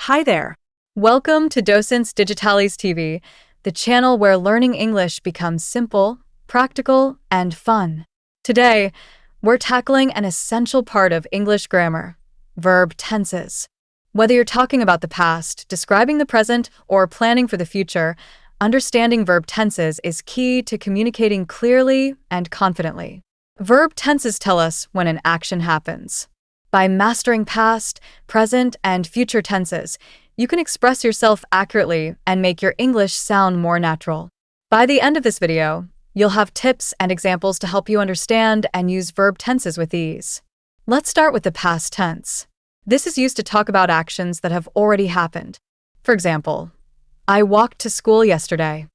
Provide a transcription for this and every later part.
Hi there. Welcome to Docentes Digitales TV, the channel where learning English becomes simple, practical, and fun. Today, we're tackling an essential part of English grammar, verb tenses. Whether you're talking about the past, describing the present, or planning for the future, understanding verb tenses is key to communicating clearly and confidently. Verb tenses tell us when an action happens. By mastering past, present, and future tenses, you can express yourself accurately and make your English sound more natural. By the end of this video, you'll have tips and examples to help you understand and use verb tenses with ease. Let's start with the past tense. This is used to talk about actions that have already happened. For example, I walked to school yesterday.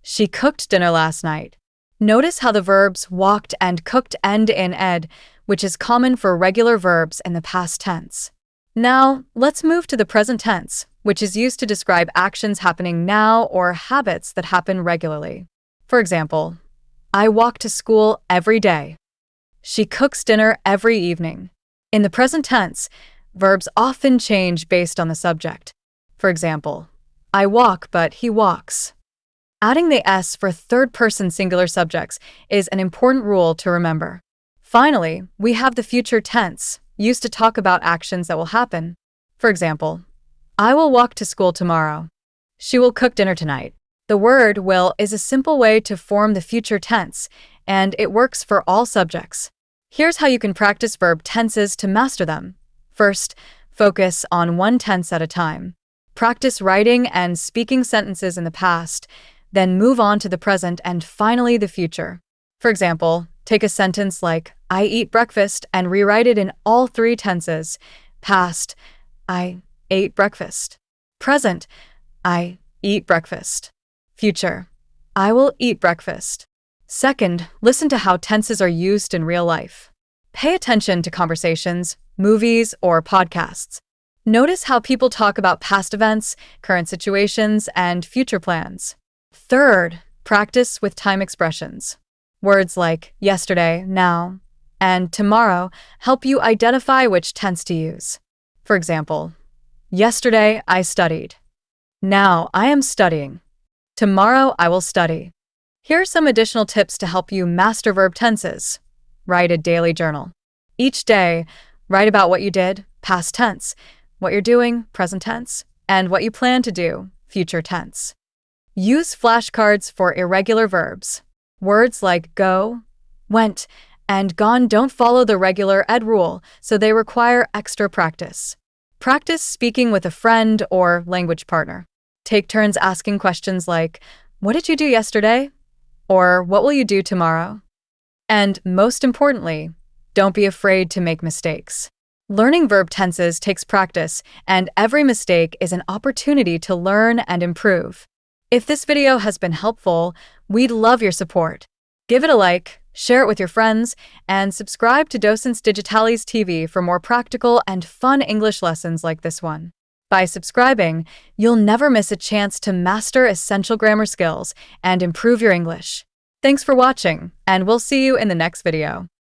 She cooked dinner last night. Notice how the verbs walked and cooked end in ed, which is common for regular verbs in the past tense. Now, let's move to the present tense, which is used to describe actions happening now or habits that happen regularly. For example, I walk to school every day. She cooks dinner every evening. In the present tense, verbs often change based on the subject. For example, I walk, but he walks. Adding the s for third-person singular subjects is an important rule to remember. Finally, we have the future tense, used to talk about actions that will happen. For example, I will walk to school tomorrow. She will cook dinner tonight. The word will is a simple way to form the future tense, and it works for all subjects. Here's how you can practice verb tenses to master them. First, focus on one tense at a time. Practice writing and speaking sentences in the past, then move on to the present and finally the future. For example, take a sentence like, I eat breakfast and rewrite it in all three tenses. Past, I ate breakfast. Present, I eat breakfast. Future, I will eat breakfast. Second, listen to how tenses are used in real life. Pay attention to conversations, movies, or podcasts. Notice how people talk about past events, current situations, and future plans. Third, practice with time expressions. Words like yesterday, now, and tomorrow help you identify which tense to use. For example, yesterday I studied. Now I am studying. Tomorrow I will study. Here are some additional tips to help you master verb tenses. Write a daily journal. Each day, write about what you did, past tense, what you're doing, present tense, and what you plan to do, future tense. Use flashcards for irregular verbs. Words like go, went, and gone don't follow the regular ed rule, so they require extra practice. Practice speaking with a friend or language partner. Take turns asking questions like, what did you do yesterday? Or what will you do tomorrow? And most importantly, don't be afraid to make mistakes. Learning verb tenses takes practice, and every mistake is an opportunity to learn and improve. If this video has been helpful, we'd love your support. Give it a like, share it with your friends, and subscribe to Docentes Digitales TV for more practical and fun English lessons like this one. By subscribing, you'll never miss a chance to master essential grammar skills and improve your English. Thanks for watching, and we'll see you in the next video.